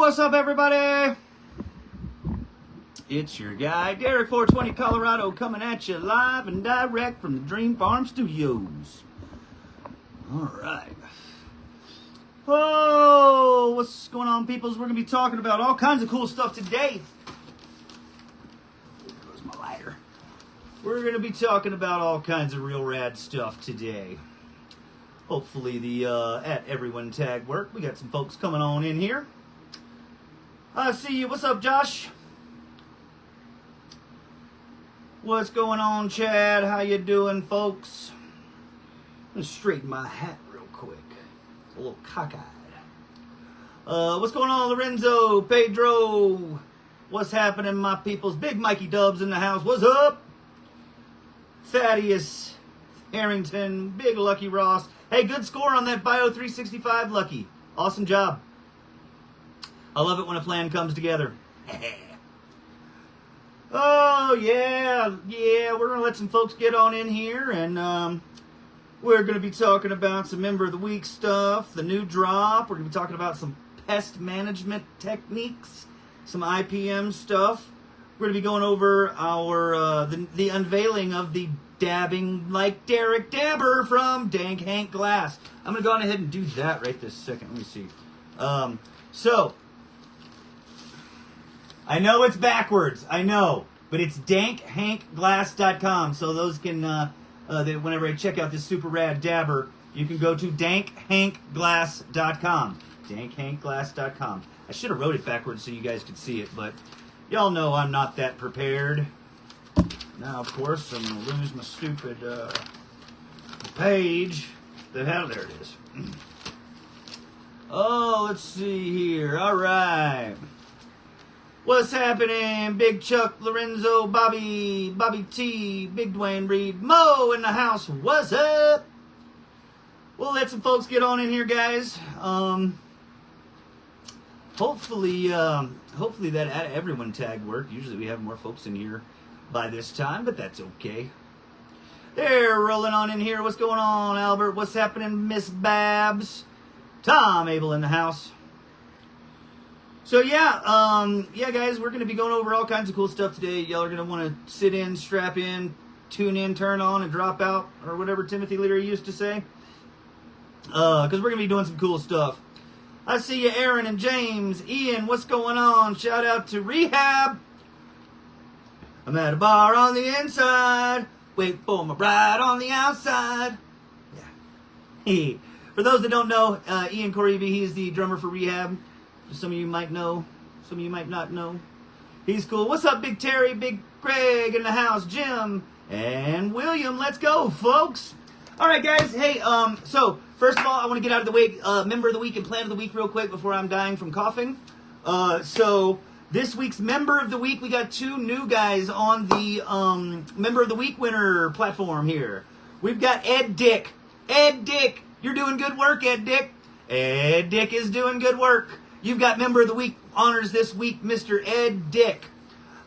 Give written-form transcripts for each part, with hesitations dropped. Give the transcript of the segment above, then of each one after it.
What's up, everybody? It's your guy, Derek 420 Colorado, coming at you live and direct from the Dream Farm Studios. All right. Oh, what's going on, peoples? We're going to be talking about all kinds of cool stuff today. There goes my lighter. We're going to be talking about all kinds of real rad stuff today. Hopefully the at everyone tag work. We got some folks coming on in here. I see you. What's up, Josh? What's going on, Chad? How you doing, folks? I'm going to straighten my hat real quick. It's a little cockeyed. What's going on, Lorenzo? Pedro? What's happening, my peoples? Big Mikey Dubs in the house. What's up? Thaddeus Harrington. Big Lucky Ross. Hey, good score on that Bio 365, Lucky. Awesome job. I love it when a plan comes together. Oh, yeah, we're going to let some folks get on in here, and we're going to be talking about some Member of the Week stuff, the new drop. We're going to be talking about some pest management techniques, some IPM stuff. We're going to be going over our the unveiling of the Dabbing Like Derek Dabber from Dank Hank Glass. I'm going to go on ahead and do that right this second. Let me see. So, I know it's backwards, I know, but it's dankhankglass.com, so those can, whenever I check out this super rad dabber, you can go to dankhankglass.com, dankhankglass.com. I should have wrote it backwards so you guys could see it, but y'all know I'm not that prepared. Now, of course, I'm going to lose my stupid page. There it is. Oh, let's see here. All right. What's happening? Big Chuck, Lorenzo, Bobby T, Big Dwayne Reed, Mo in the house. What's up? We'll let some folks get on in here, guys. Hopefully that at everyone tag worked. Usually we have more folks in here by this time, but that's okay. They're rolling on in here. What's going on, Albert? What's happening, Miss Babs? Tom Abel in the house. So yeah, guys, we're going to be going over all kinds of cool stuff today. Y'all are going to want to sit in, strap in, tune in, turn on, and drop out, or whatever Timothy Leary used to say. Because we're going to be doing some cool stuff. I see you, Aaron and James. Ian, what's going on? Shout out to Rehab. I'm at a bar on the inside. Wait for my bride on the outside. Yeah. For those that don't know, Ian Coribe, he's the drummer for Rehab. Some of you might know, some of you might not know. He's cool. What's up, Big Terry, Big Craig in the house, Jim, and William? Let's go, folks. All right, guys. Hey, so first of all, I want to get out of the way, Member of the Week and Plan of the Week real quick before I'm dying from coughing. So this week's Member of the Week, we got two new guys on the Member of the Week winner platform here. We've got Ed Dick. Ed Dick, you're doing good work, Ed Dick. Ed Dick is doing good work. You've got Member of the Week honors this week, Mr. Ed Dick.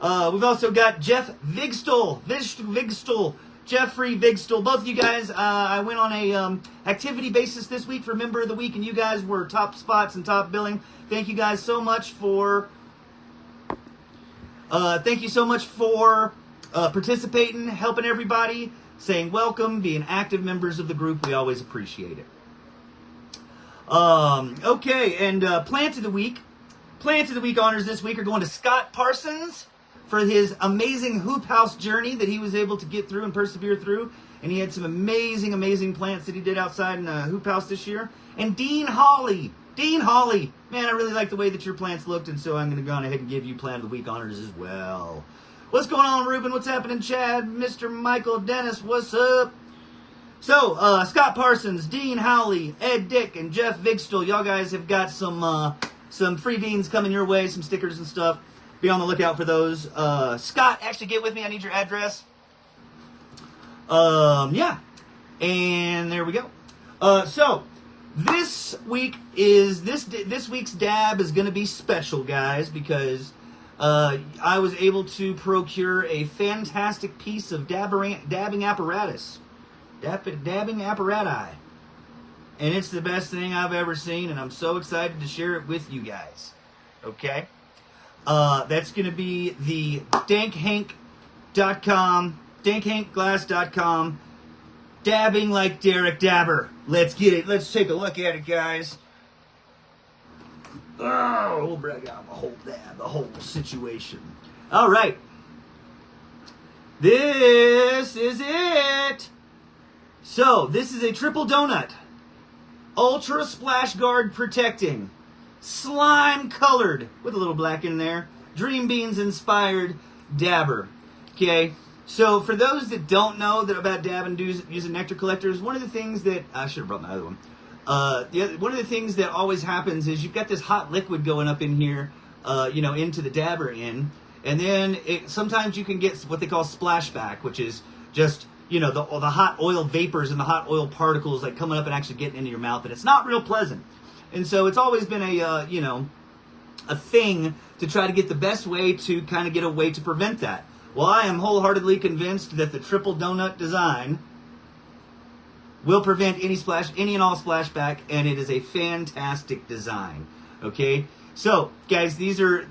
We've also got Jeff Vigstol. Jeffrey Vigstol. Both of you guys, I went on a activity basis this week for Member of the Week, and you guys were top spots and top billing. Thank you guys so much for participating, helping everybody, saying welcome, being active members of the group. We always appreciate it. Okay, and Plant of the Week. Plant of the Week honors this week are going to Scott Parsons for his amazing hoop house journey that he was able to get through and persevere through. And he had some amazing plants that he did outside in the hoop house this year. And Dean Hawley. Dean Hawley. Man, I really like the way that your plants looked, and so I'm going to go on ahead and give you Plant of the Week honors as well. What's going on, Ruben? What's happening, Chad? Mr. Michael Dennis, what's up? So, Scott Parsons, Dean Howley, Ed Dick, and Jeff Vigstol, y'all guys have got some free beans coming your way, some stickers and stuff. Be on the lookout for those. Scott, actually get with me. I need your address. Yeah. And there we go. So, this week's dab is going to be special, guys, because I was able to procure a fantastic piece of dabbing apparatus. Dabbing apparati. And it's the best thing I've ever seen, and I'm so excited to share it with you guys. Okay? That's going to be the dankhank.com, dankhankglass.com, dabbing like Derek Dabber. Let's get it. Let's take a look at it, guys. Oh, we'll break out the whole dab, the whole situation. All right. This is it. So, this is a triple donut. Ultra splash guard protecting. Slime colored with a little black in there. Dream Beans inspired dabber. Okay. So for those that don't know about dabbing using nectar collectors, one of the things that I should have brought my other one. One of the things that always happens is you've got this hot liquid going up in here, into the dabber in, and then sometimes you can get what they call splashback, which is just the hot oil vapors and the hot oil particles like coming up and actually getting into your mouth, and it's not real pleasant. And so it's always been a thing to try to get the best way to kind of get a way to prevent that. Well, I am wholeheartedly convinced that the triple donut design will prevent any and all splashback, and it is a fantastic design. Okay, so guys, these are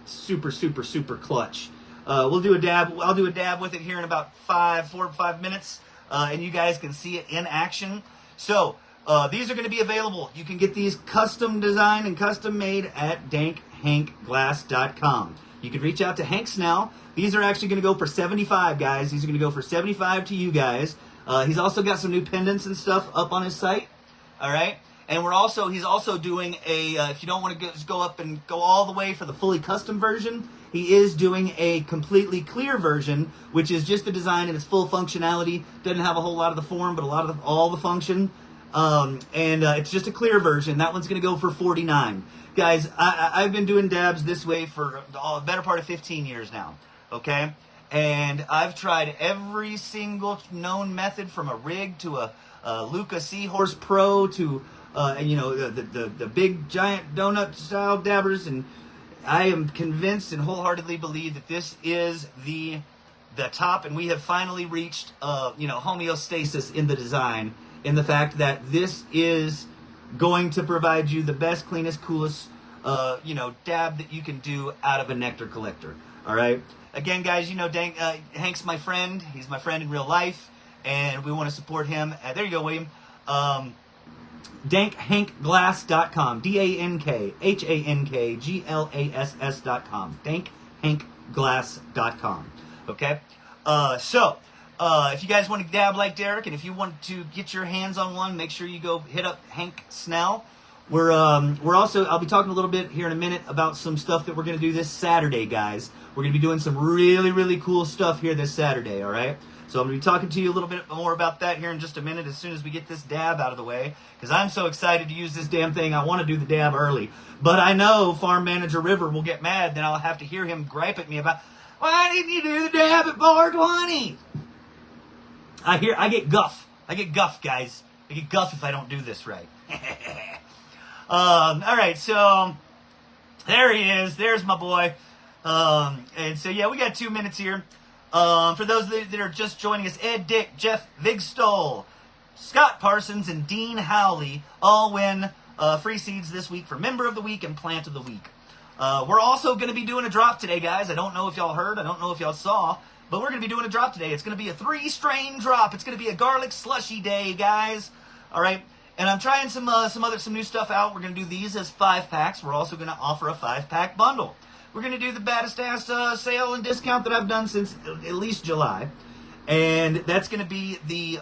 super, super, super clutch. We'll do a dab. I'll do a dab with it here in about 4 to 5 minutes, and you guys can see it in action. So these are going to be available. You can get these custom designed and custom made at dankhankglass.com. You can reach out to Hank Snell. These are actually going to go for $75, guys. These are going to go for $75 to you guys. He's also got some new pendants and stuff up on his site. All right. And he's also doing if you don't want to go up and go all the way for the fully custom version, he is doing a completely clear version, which is just the design and its full functionality. Doesn't have a whole lot of the form, but all the function. It's just a clear version. That one's going to go for $49. Guys, I've been doing dabs this way for the better part of 15 years now. Okay? And I've tried every single known method, from a rig to a Luca Seahorse Pro to the big giant donut style dabbers, and I am convinced and wholeheartedly believe that this is the top, and we have finally reached homeostasis in the design, in the fact that this is going to provide you the best, cleanest, coolest dab that you can do out of a nectar collector. All right. Again, guys, Hank's my friend. He's my friend in real life, and we want to support him. There you go, William. dankhankglass.com. dankhankglass.com. dankhankglass.com. Okay? If you guys want to dab like Derek, and if you want to get your hands on one, make sure you go hit up Hank Snell. We're also, I'll be talking a little bit here in a minute about some stuff that we're going to do this Saturday, guys. We're going to be doing some really, really cool stuff here this Saturday, all right? So I'm going to be talking to you a little bit more about that here in just a minute, as soon as we get this dab out of the way, because I'm so excited to use this damn thing. I want to do the dab early. But I know Farm Manager River will get mad, then I'll have to hear him gripe at me about, why didn't you do the dab at 420? I get guff. I get guff, guys. I get guff if I don't do this right. All right, so there he is. There's my boy. And so, yeah, we got 2 minutes here. For those that are just joining us, Ed Dick, Jeff Vigstol, Scott Parsons, and Dean Howley all win free seeds this week for Member of the Week and Plant of the Week. We're also going to be doing a drop today, guys. I don't know if y'all heard. I don't know if y'all saw. But we're going to be doing a drop today. It's going to be a 3-strain drop. It's going to be a garlic slushy day, guys. All right. And I'm trying some new stuff out. We're going to do these as 5-packs. We're also going to offer a 5-pack bundle. We're going to do the baddest ass sale and discount that I've done since at least July. And that's going to be the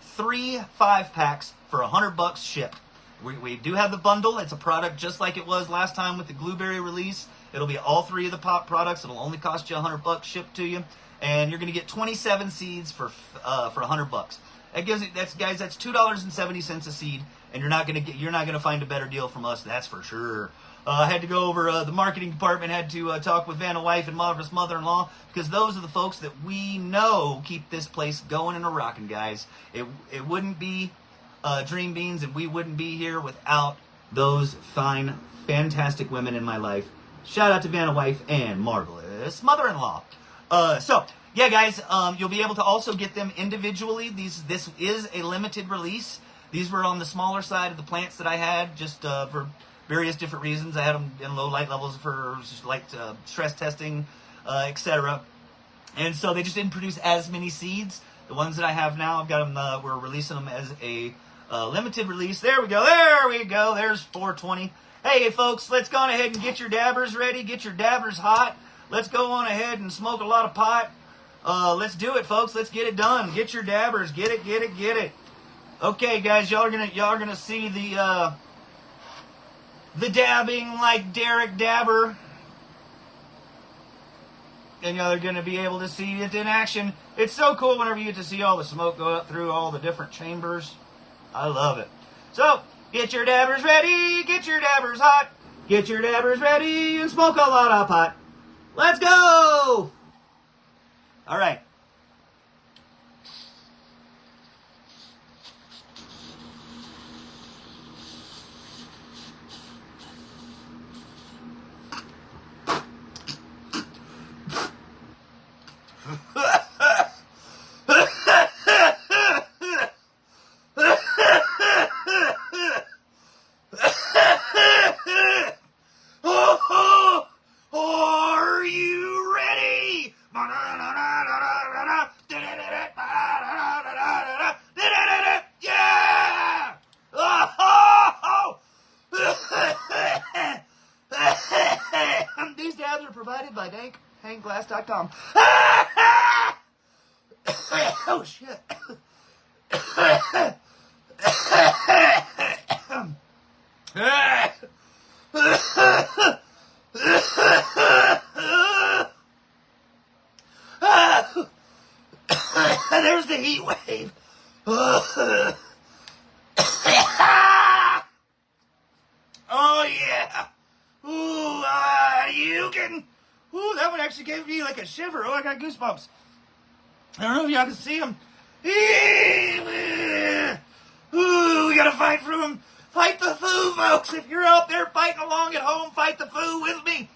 3 5-packs for $100 shipped. We do have the bundle. It's a product just like it was last time with the Blueberry release. It'll be all 3 of the pop products. It'll only cost you $100 shipped to you. And you're going to get 27 seeds for $100. That's $2.70 a seed, and you're not gonna find a better deal from us. That's for sure. I had to go over the marketing department. Had to talk with Vanna wife and marvelous mother-in-law, because those are the folks that we know keep this place going and a rocking, guys. It wouldn't be Dream Beans, and we wouldn't be here without those fine, fantastic women in my life. Shout out to Vanna wife and marvelous mother-in-law. Yeah, guys, you'll be able to also get them individually. This is a limited release. These were on the smaller side of the plants that I had, just for various different reasons. I had them in low light levels for light stress testing, etc. And so they just didn't produce as many seeds. The ones that I have now, I've got them, we're releasing them as a limited release. There we go. There's 420. Hey, folks, let's go on ahead and get your dabbers ready. Get your dabbers hot. Let's go on ahead and smoke a lot of pot. Let's do it, folks. Let's get it done. Get your dabbers. Get it. Okay, guys, y'all are gonna see the dabbing like Derek Dabber. And y'all are going to be able to see it in action. It's so cool whenever you get to see all the smoke go up through all the different chambers. I love it. So, get your dabbers ready, get your dabbers hot, get your dabbers ready, and smoke a lot of pot. Let's go! All right. Are you ready? Yeah! These dabs are provided by Dank, hangglass.com. Oh, shit. There's the heat wave. Oh, yeah. Ooh, you can... Ooh, that one actually gave me like a shiver. Oh, I got goosebumps. I don't know if y'all can see them. Ooh, we gotta fight for them. Fight the foo, folks. If you're out there fighting along at home, fight the foo with me.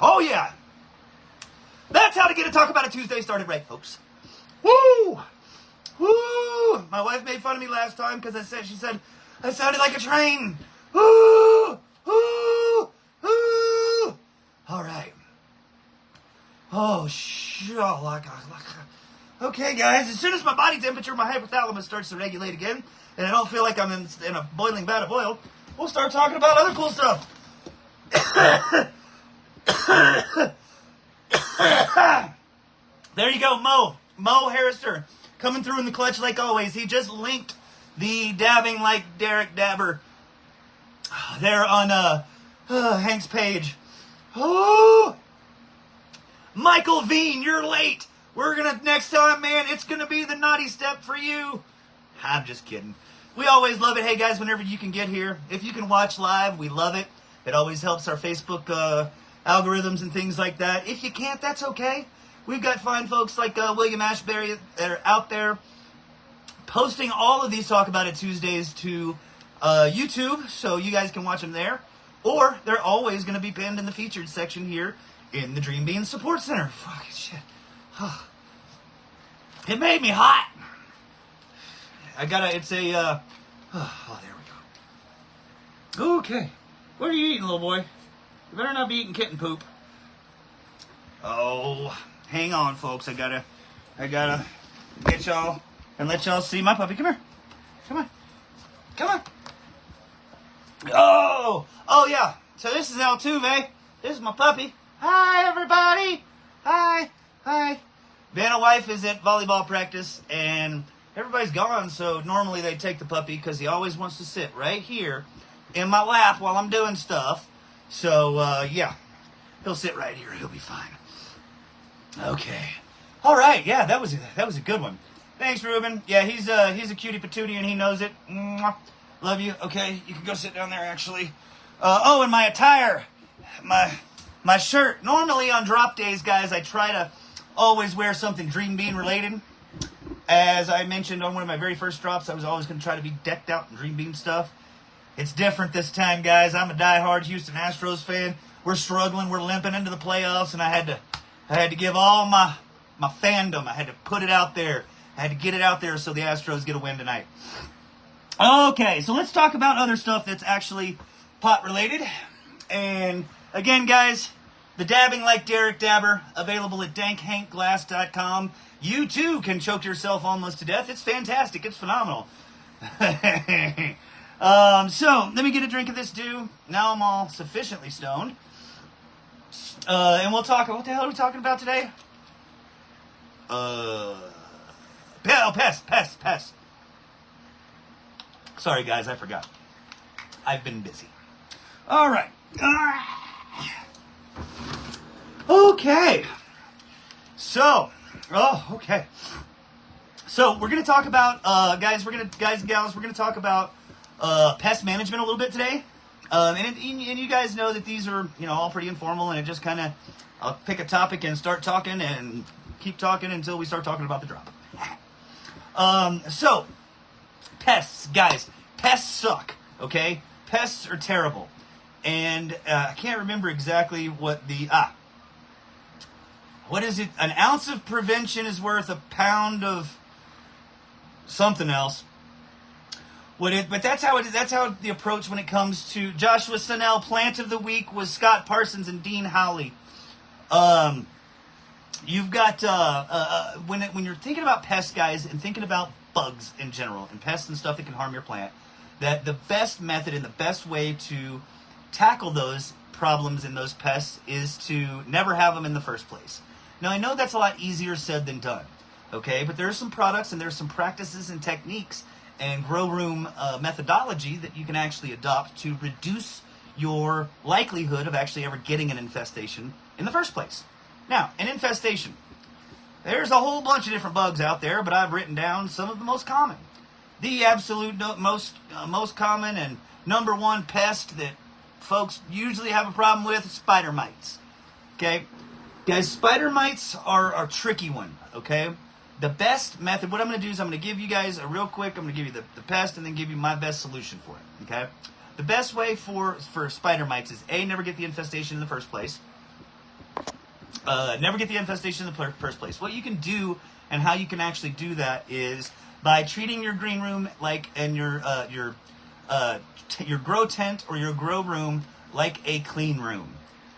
Oh, yeah. That's how to get a Talk About It Tuesday started right, folks. Woo! Woo! My wife made fun of me last time because she said I sounded like a train. Woo! Woo! Woo! All right. Oh, okay, guys. As soon as my body temperature, my hypothalamus starts to regulate again, and I don't feel like I'm in a boiling vat of oil, we'll start talking about other cool stuff. There you go, Mo Harrister, coming through in the clutch like always. He just linked the dabbing like Derek Dabber there on Hank's page. Oh, Michael Veen, you're late. We're gonna next time, man. It's gonna be the naughty step for you. I'm just kidding. We always love it. Hey guys, whenever you can get here, if you can watch live, we love it. It always helps our Facebook algorithms and things like that. If you can't, that's okay. We've got fine folks like William Ashbury that are out there posting all of these Talk About It Tuesdays to YouTube, so you guys can watch them there. Or they're always going to be pinned in the featured section here in the Dream Bean Support Center. Fucking shit. It made me hot. It's a, oh, there we go. Okay. What are you eating, little boy? You better not be eating kitten poop. Oh, hang on, folks. I gotta get y'all and let y'all see my puppy. Come here. Come on. Oh yeah. So this is Altuve. This is my puppy. Hi, everybody. Hi. Vanna wife is at volleyball practice, and everybody's gone, so normally they take the puppy because he always wants to sit right here in my lap while I'm doing stuff. So, yeah, he'll sit right here. He'll be fine. Okay. All right. Yeah, that was a good one. Thanks, Ruben. Yeah, he's a cutie patootie, and he knows it. Mwah. Love you. Okay, you can go sit down there, actually. And my attire, my shirt. Normally on drop days, guys, I try to always wear something Dream Bean related. As I mentioned on one of my very first drops, I was always going to try to be decked out in Dream Bean stuff. It's different this time, guys. I'm a diehard Houston Astros fan. We're struggling. We're limping into the playoffs, and I had to give all my fandom. I had to put it out there. I had to get it out there so the Astros get a win tonight. Okay, so let's talk about other stuff that's actually pot related. And again, guys, the Dabbing Like Derek Dabber, available at dankhankglass.com. You too can choke yourself almost to death. It's fantastic. It's phenomenal. So let me get a drink of this dew. Now I'm all sufficiently stoned. And we'll talk. What the hell are we talking about today? Pests. Sorry, guys, I forgot. I've been busy. All right. Okay. So, okay. So we're gonna talk about, guys and gals, we're gonna talk about pest management a little bit today. And you guys know that these are, all pretty informal, and it just kind of, I'll pick a topic and start talking and keep talking until we start talking about the drop. So, pests, guys. Pests suck, okay? Pests are terrible. And I can't remember exactly what what is it? An ounce of prevention is worth a pound of something else. But that's how the approach when it comes to Joshua Sennell. Plant of the week was Scott Parsons and Dean Howley. You've got when you're thinking about pests, guys, and thinking about bugs in general and pests and stuff that can harm your plant, that the best method and the best way to tackle those problems and those pests is to never have them in the first place. Now, I know that's a lot easier said than done, okay? But there are some products and there's some practices and techniques and grow room methodology that you can actually adopt to reduce your likelihood of actually ever getting an infestation in the first place. Now, an infestation. There's a whole bunch of different bugs out there, but I've written down some of the most common. The absolute most common and number one pest that folks usually have a problem with is spider mites. Okay? Guys, spider mites are a tricky one, okay? The best method, what I'm going to do is I'm going to give you guys I'm going to give you the pest and then give you my best solution for it, okay? The best way for spider mites is A, never get the infestation in the first place. Never get the infestation in the first place. What you can do and how you can actually do that is by treating your green room and your grow tent or your grow room like a clean room.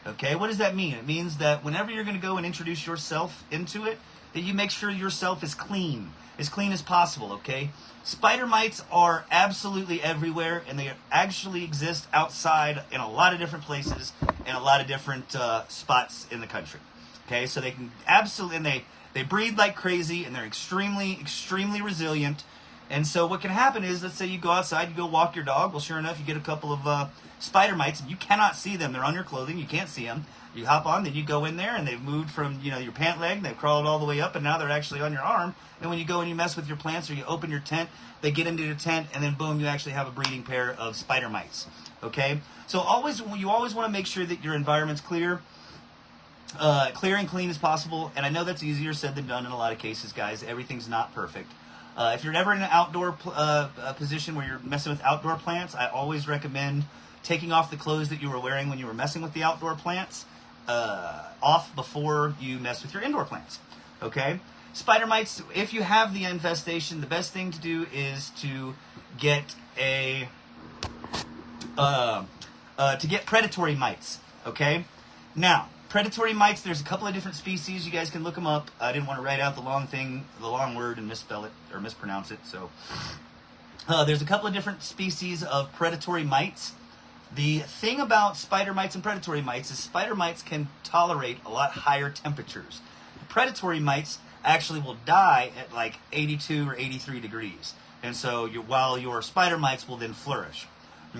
Okay, what does that mean? It means that whenever you're going to go and introduce yourself into it, that you make sure yourself is clean as possible, okay? Spider mites are absolutely everywhere, and they actually exist outside in a lot of different places and a lot of different spots in the country. Okay, so they can absolutely, and they breed like crazy, and they're extremely, extremely resilient. And so what can happen is, let's say you go outside, you go walk your dog. Well, sure enough, you get a couple of spider mites, and you cannot see them. They're on your clothing. You can't see them. You hop on, then you go in there, and they've moved from your pant leg, and they've crawled all the way up, and now they're actually on your arm. And when you go and you mess with your plants or you open your tent, they get into your tent, and then boom, you actually have a breeding pair of spider mites. Okay? So you always want to make sure that your environment's clear and clean as possible. And I know that's easier said than done in a lot of cases, guys. Everything's not perfect. If you're ever in an outdoor position where you're messing with outdoor plants, I always recommend taking off the clothes that you were wearing when you were messing with the outdoor plants off before you mess with your indoor plants. Okay? Spider mites, if you have the infestation, the best thing to do is to get predatory mites. Okay? Now, predatory mites, there's a couple of different species. You guys can look them up. I didn't want to write out the long word and misspell it or mispronounce it. So there's a couple of different species of predatory mites. The thing about spider mites and predatory mites is spider mites can tolerate a lot higher temperatures. Predatory mites actually will die at like 82 or 83 degrees. And so while your spider mites will then flourish.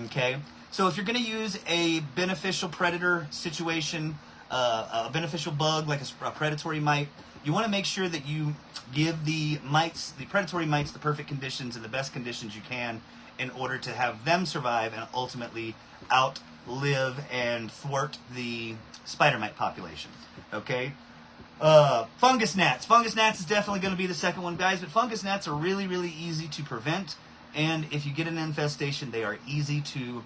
Okay? So if you're going to use a beneficial predator situation, a beneficial bug like a predatory mite, you want to make sure that you give the predatory mites, the perfect conditions and the best conditions you can in order to have them survive and ultimately outlive and thwart the spider mite population. Okay? Fungus gnats. Fungus gnats is definitely going to be the second one, guys, but fungus gnats are really, really easy to prevent and if you get an infestation, they are easy to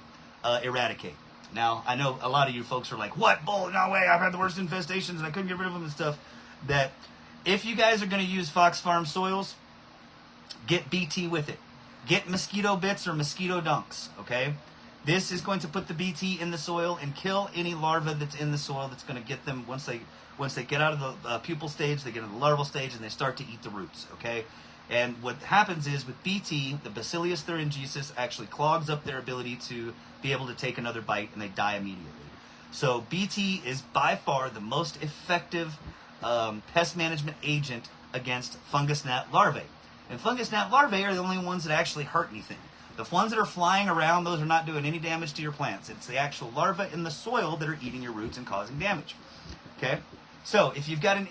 eradicate. Now, I know a lot of you folks are like, what, bull, no way, I've had the worst infestations and I couldn't get rid of them and stuff. That if you guys are going to use Fox Farm soils, get BT with it. Get mosquito bits or mosquito dunks, okay? This is going to put the BT in the soil and kill any larva that's in the soil that's going to get them, once they get out of the pupal stage, they get into the larval stage, and they start to eat the roots, okay? And what happens is with BT, the Bacillus thuringiensis actually clogs up their ability to be able to take another bite, and they die immediately. So BT is by far the most effective pest management agent against fungus gnat larvae. And fungus gnat larvae are the only ones that actually hurt anything. The ones that are flying around, those are not doing any damage to your plants. It's the actual larvae in the soil that are eating your roots and causing damage. Okay? So if you've got an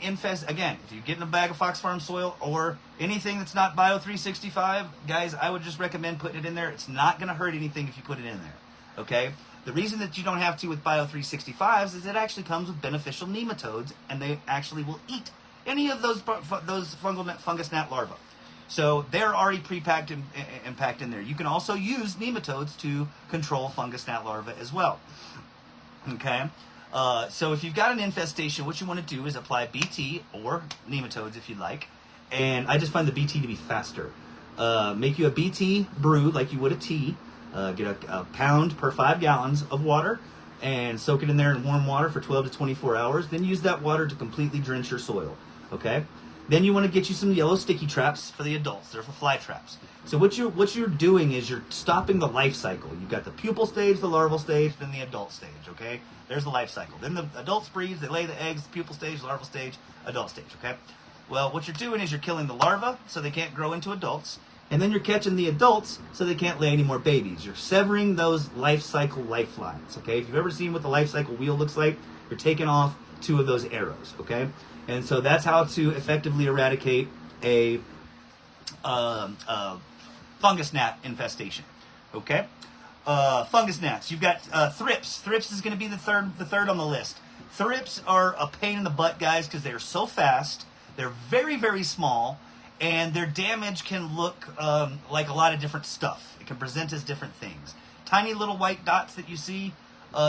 again, if you get in a bag of Fox Farm soil or anything that's not Bio 365, guys, I would just recommend putting it in there. It's not going to hurt anything if you put it in there. Okay? The reason that you don't have to with Bio 365s is it actually comes with beneficial nematodes, and they actually will eat any of those fungus gnat larvae. So they're already pre-packed and packed in there. You can also use nematodes to control fungus gnat larvae as well. Okay? So if you've got an infestation, what you want to do is apply BT or nematodes if you'd like. And I just find the BT to be faster. Make you a BT brew like you would a tea. Get a pound per 5 gallons of water and soak it in there in warm water for 12 to 24 hours. Then use that water to completely drench your soil. Okay? Then you want to get you some yellow sticky traps for the adults. They're for fly traps. So what you're doing is you're stopping the life cycle. You've got the pupal stage, the larval stage, then the adult stage, okay? There's the life cycle. Then the adults breed, they lay the eggs, the pupal stage, larval stage, adult stage, okay? Well, what you're doing is you're killing the larvae so they can't grow into adults, and then you're catching the adults so they can't lay any more babies. You're severing those life cycle lifelines, okay? If you've ever seen what the life cycle wheel looks like, you're taking off 2 of those arrows, okay? And so that's how to effectively eradicate a fungus gnat infestation. Okay, fungus gnats. You've got thrips. Thrips is going to be the third on the list. Thrips are a pain in the butt, guys, because they're so fast. They're very, very small, and their damage can look like a lot of different stuff. It can present as different things. Tiny little white dots that you see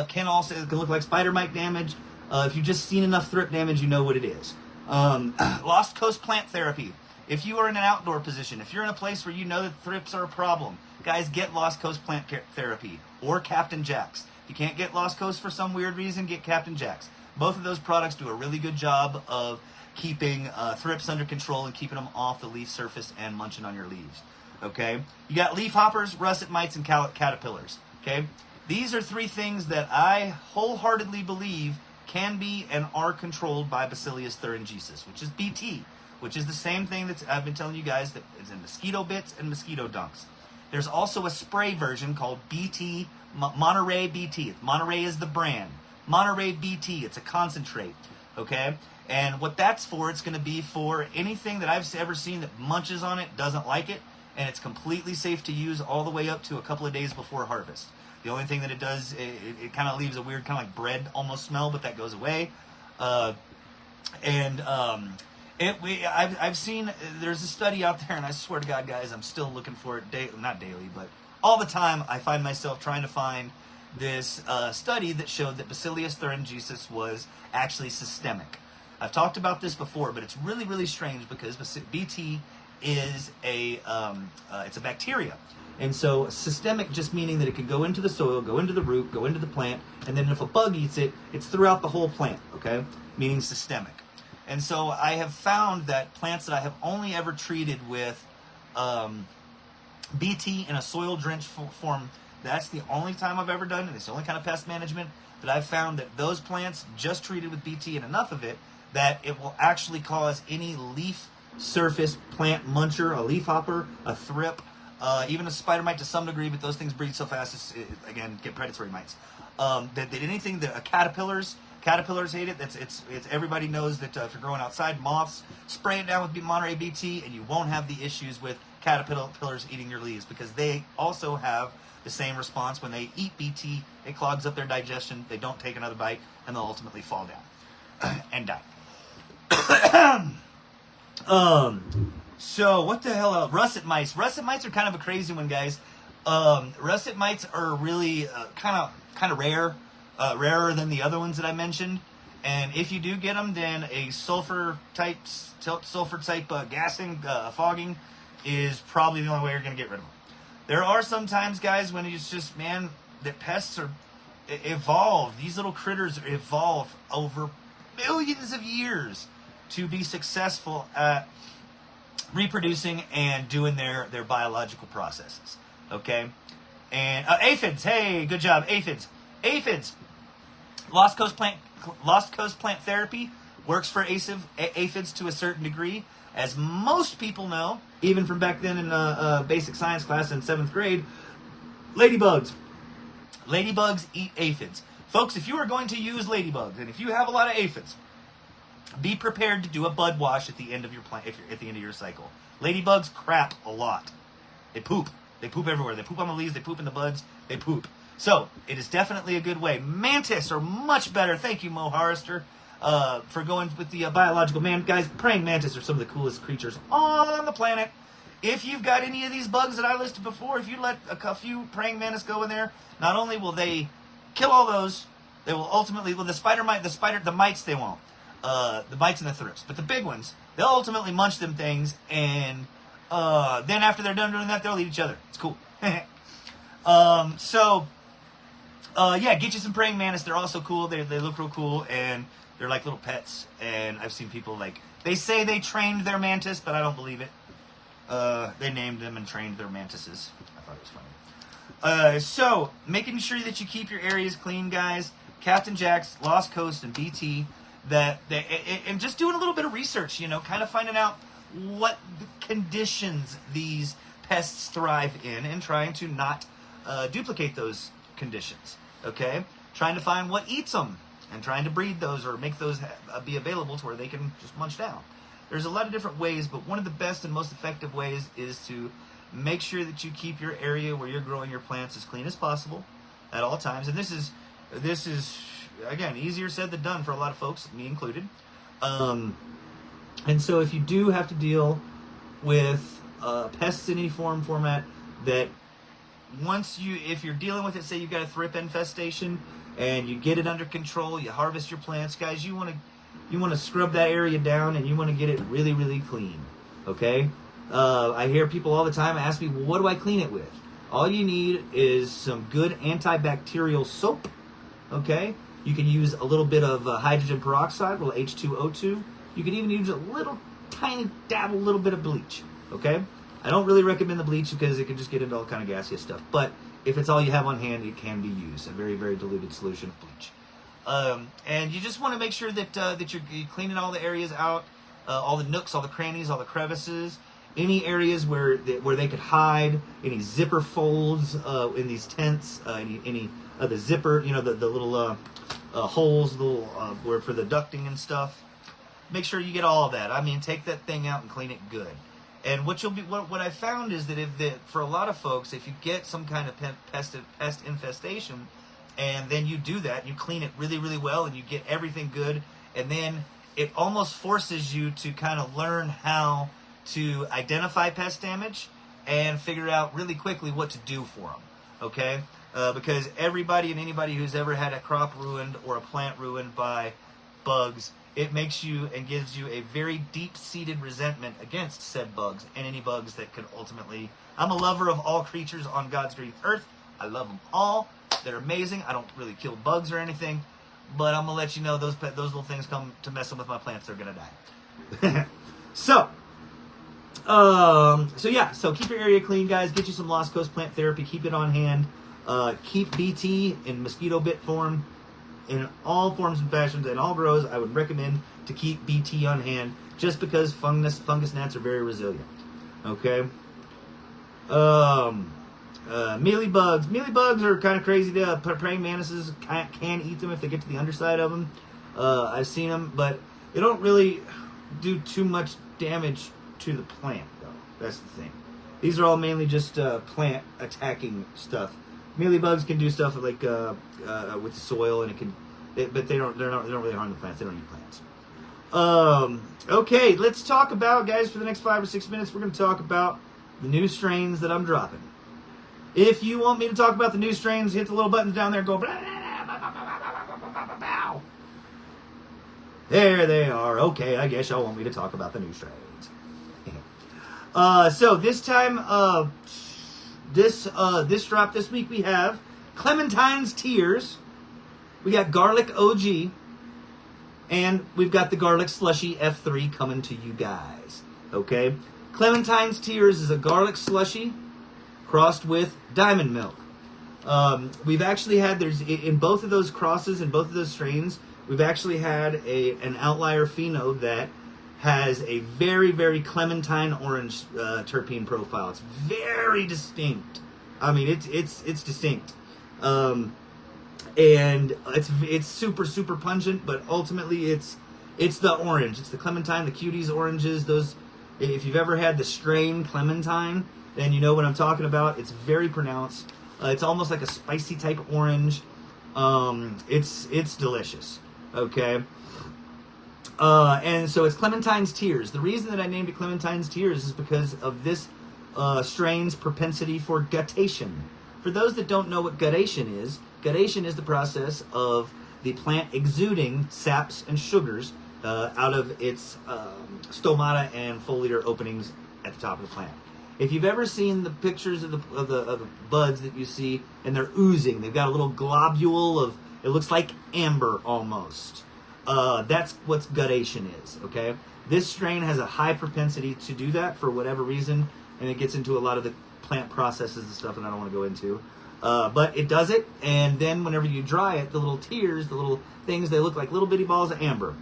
can look like spider mite damage. If you've just seen enough thrip damage, you know what it is. Lost coast plant therapy. If you are in an outdoor position, if you're in a place where you know that thrips are a problem, guys, get Lost Coast plant therapy or Captain Jack's. If you can't get Lost Coast for some weird reason, get Captain Jack's. Both of those products do a really good job of keeping thrips under control and keeping them off the leaf surface and munching on your leaves. Okay? You got leaf hoppers, russet mites, and caterpillars. Okay? These are 3 things that I wholeheartedly believe can be and are controlled by Bacillus thuringiensis, which is BT, which is the same thing that I've been telling you guys that is in mosquito bits and mosquito dunks. There's also a spray version called BT, Monterey BT. Monterey is the brand. Monterey BT, it's a concentrate, okay? And what that's for, it's going to be for anything that I've ever seen that munches on it, doesn't like it, and it's completely safe to use all the way up to a couple of days before harvest. The only thing that it does, it kind of leaves a weird kind of like bread almost smell, but that goes away. I've seen, there's a study out there, and I swear to God, guys, I'm still looking for it, not daily, but all the time I find myself trying to find this study that showed that Bacillus thuringiensis was actually systemic. I've talked about this before, but it's really, really strange because BT is it's a bacteria. And so systemic just meaning that it can go into the soil, go into the root, go into the plant, and then if a bug eats it, it's throughout the whole plant, okay? Meaning systemic. And so I have found that plants that I have only ever treated with BT in a soil drenched form, that's the only time I've ever done it. It's the only kind of pest management that I've found that those plants just treated with BT and enough of it that it will actually cause any leaf surface plant muncher, a leaf hopper, a thrip, even a spider mite to some degree, but those things breed so fast, again, get predatory mites. That anything that caterpillars hate it. It's everybody knows that if you're growing outside, moths, spray it down with Monterey BT, and you won't have the issues with caterpillars eating your leaves because they also have the same response when they eat BT. It clogs up their digestion. They don't take another bite, and they'll ultimately fall down and die. So what the hell else? Russet mites. Russet mites are kind of a crazy one, guys. Russet mites are really kind of rare, rarer than the other ones that I mentioned. And if you do get them, then a sulfur type gassing, fogging is probably the only way you're going to get rid of them. There are some times, guys, when it's just, man, that pests are evolved. These little critters evolve over millions of years to be successful at reproducing and doing their biological processes. Okay? And aphids, hey, good job, aphids. Aphids. Lost Coast Plant Therapy works for aphids to a certain degree. As most people know, even from back then in basic science class in 7th grade, ladybugs. Ladybugs eat aphids. Folks, if you are going to use ladybugs, and if you have a lot of aphids, be prepared to do a bud wash at the end of your plant, if you're at the end of your cycle. Ladybugs crap a lot. They poop. They poop everywhere. They poop on the leaves. They poop in the buds. They poop. So, it is definitely a good way. Mantis are much better. Thank you, Mo Harrister, for going with the biological. Man, guys, praying mantis are some of the coolest creatures on the planet. If you've got any of these bugs that I listed before, if you let a few praying mantis go in there, not only will they kill all those, they will ultimately, well, the mites they won't. The mites and the thrips. But the big ones, they'll ultimately munch them things, and then after they're done doing that, they'll eat each other. It's cool. Yeah, get you some praying mantis. They're also cool. They look real cool, and they're like little pets. And I've seen people, like, they say they trained their mantis, but I don't believe it. They named them and trained their mantises. I thought it was funny. So, making sure that you keep your areas clean, guys. Captain Jack's, Lost Coast, and BT. And just doing a little bit of research, kind of finding out what conditions these pests thrive in and trying to not duplicate those conditions, okay? Trying to find what eats them and trying to breed those or make those be available to where they can just munch down. There's a lot of different ways, but one of the best and most effective ways is to make sure that you keep your area where you're growing your plants as clean as possible at all times. And this is again, easier said than done for a lot of folks, me included. And so if you do have to deal with pests in any format, that if you're dealing with it, say you've got a thrip infestation and you get it under control, you harvest your plants, guys, you want to scrub that area down and you want to get it really, really clean, okay? I hear people all the time ask me, well, what do I clean it with? All you need is some good antibacterial soap, okay? You can use a little bit of hydrogen peroxide, well, H2O2. You can even use a little little bit of bleach, okay? I don't really recommend the bleach because it can just get into all kind of gaseous stuff. But if it's all you have on hand, it can be used. A very, very diluted solution of bleach. And you just want to make sure that you're cleaning all the areas out, all the nooks, all the crannies, all the crevices, any areas where they could hide, any zipper folds in these tents, any the zipper, the little holes, where for the ducting and stuff. Make sure you get all of that. I mean, take that thing out and clean it good. And what I found is that for a lot of folks, if you get some kind of pest infestation, and then you do that, you clean it really, really well, and you get everything good, and then it almost forces you to kind of learn how to identify pest damage and figure out really quickly what to do for them, okay? Because everybody and anybody who's ever had a crop ruined or a plant ruined by bugs, it makes you and gives you a very deep-seated resentment against said bugs and any bugs that could ultimately... I'm a lover of all creatures on God's green earth. I love them all. They're amazing. I don't really kill bugs or anything, but I'm going to let you know those little things come to mess with my plants, they're going to die. So keep your area clean, guys. Get you some Lost Coast Plant Therapy. Keep it on hand. Keep BT in mosquito bit form. In all forms and fashions and all grows, I would recommend to keep BT on hand just because fungus gnats are very resilient. Okay? Mealybugs. Mealybugs are kind of crazy. Praying mantises can eat them if they get to the underside of them. I've seen them, but they don't really do too much damage to the plant, though. That's the thing. These are all mainly just plant attacking stuff. Mealybugs can do stuff like with the soil, and but they don't really harm the plants. They don't eat plants. Okay, let's talk about, guys, for the next 5 or 6 minutes, we're going to talk about the new strains that I'm dropping. If you want me to talk about the new strains, hit the little buttons down there and go, blah, blah, blah, blah, blah, blah, blah, blah, blah. There they are. Okay, I guess y'all want me to talk about the new strains. So this time, this drop this week we have Clementines Tears. We got Garlic OG. And we've got the Garlic Slushy F3 coming to you guys. Okay? Clementines Tears is a garlic slushy crossed with diamond milk. We've actually had, in both of those crosses, in both of those strains, we've actually had an outlier pheno that has a very, very clementine orange terpene profile. It's very distinct. I mean, it's distinct. And it's super, super pungent, but ultimately it's the orange. It's the clementine, the cuties oranges. Those, if you've ever had the strain clementine, then you know what I'm talking about. It's very pronounced. It's almost like a spicy type orange. It's delicious. Okay. And so it's Clementines Tears. The reason that I named it Clementines Tears is because of this strain's propensity for guttation. For those that don't know what guttation is the process of the plant exuding saps and sugars out of its stomata and foliar openings at the top of the plant. If you've ever seen the pictures of the buds that you see and they're oozing, they've got a little globule of, it looks like amber almost. That's what guttation is, okay? This strain has a high propensity to do that for whatever reason, and it gets into a lot of the plant processes and stuff that I don't want to go into. But it does it, and then whenever you dry it, the little tears, the little things, they look like little bitty balls of amber.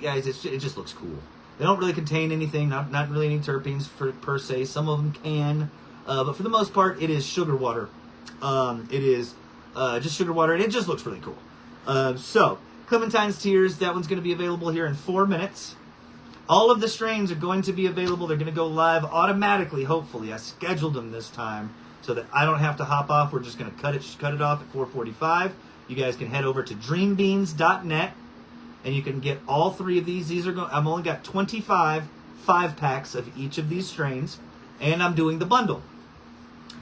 Guys, it just looks cool. They don't really contain anything, not really any terpenes per se. Some of them can, but for the most part, it is sugar water. It is just sugar water, and it just looks really cool. So, Clementines Tears, that one's going to be available here in 4 minutes. All of the strains are going to be available. They're going to go live automatically, hopefully. I scheduled them this time so that I don't have to hop off. We're just going to cut it off at 4:45. You guys can head over to dreambeans.net, and you can get all 3 of these. I've only got 25 5-packs of each of these strains, and I'm doing the bundle.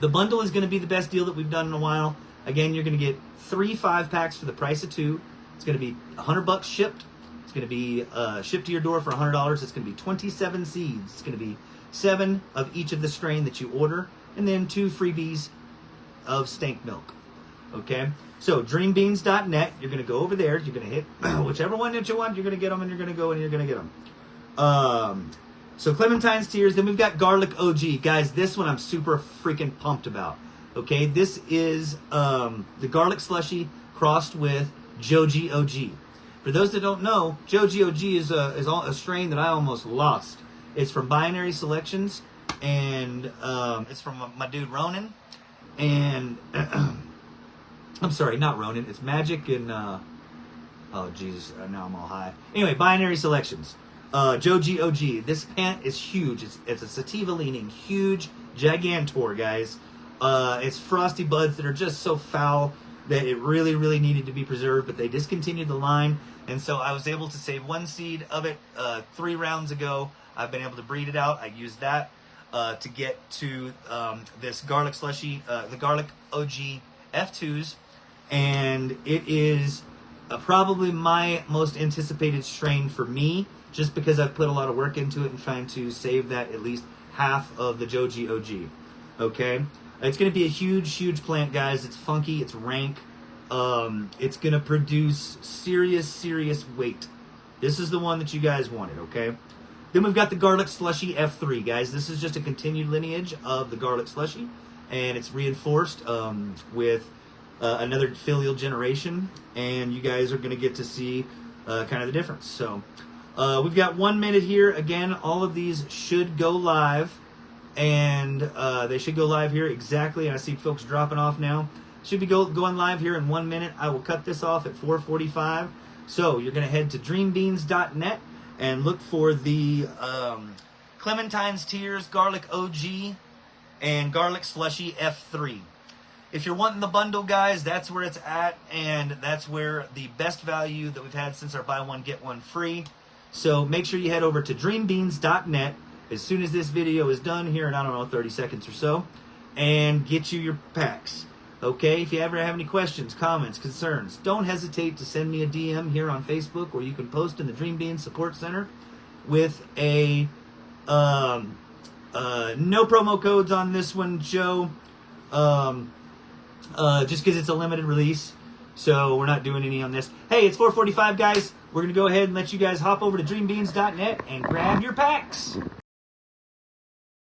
The bundle is going to be the best deal that we've done in a while. Again, you're going to get 3 5-packs for the price of 2. It's going to be $100 shipped. It's going to be shipped to your door for $100. It's going to be 27 seeds. It's going to be 7 of each of the strain that you order, and then 2 freebies of stank milk. Okay? So, dreambeans.net, you're going to go over there. You're going to hit whichever one that you want. You're going to get them, and you're going to go, and you're going to get them. So, Clementines Tears. Then we've got Garlic OG. Guys, this one I'm super freaking pumped about. Okay? This is the Garlic Slushy crossed with Joji OG. For those that don't know, Joji OG is a strain that I almost lost. It's from Binary Selections, and it's from my dude Ronan. And I'm sorry, not Ronan. It's Magic and oh Jesus, now I'm all high. Anyway, Binary Selections, Joji OG. This plant is huge. It's a sativa leaning, huge gigantor, guys. It's frosty buds that are just so foul that it really, really needed to be preserved, but they discontinued the line, and so I was able to save 1 seed of it 3 rounds ago. I've been able to breed it out. I used that to get to this Garlic Slushy, the Garlic OG F2s, and it is probably my most anticipated strain for me, just because I've put a lot of work into it and trying to save that at least half of the Joji OG. Okay? It's going to be a huge, huge plant, guys. It's funky. It's rank. It's going to produce serious, serious weight. This is the one that you guys wanted, okay? Then we've got the Garlic Slushy F3, guys. This is just a continued lineage of the Garlic Slushy, and it's reinforced with another filial generation, and you guys are going to get to see kind of the difference. So we've got 1 minute here. Again, all of these should go live. And they should go live here exactly. And I see folks dropping off now. Should be going live here in 1 minute. I will cut this off at 4:45. So you're going to head to dreambeans.net and look for the Clementines Tears, Garlic OG, and Garlic Slushy F3. If you're wanting the bundle, guys, that's where it's at, and that's where the best value that we've had since our buy one, get one free. So make sure you head over to dreambeans.net as soon as this video is done here in, I don't know, 30 seconds or so, and get you your packs. Okay, if you ever have any questions, comments, concerns, don't hesitate to send me a DM here on Facebook, or you can post in the Dream Beans Support Center with a no promo codes on this one, Joe. Just because it's a limited release, so we're not doing any on this. Hey, it's 4:45, guys. We're going to go ahead and let you guys hop over to dreambeans.net and grab your packs.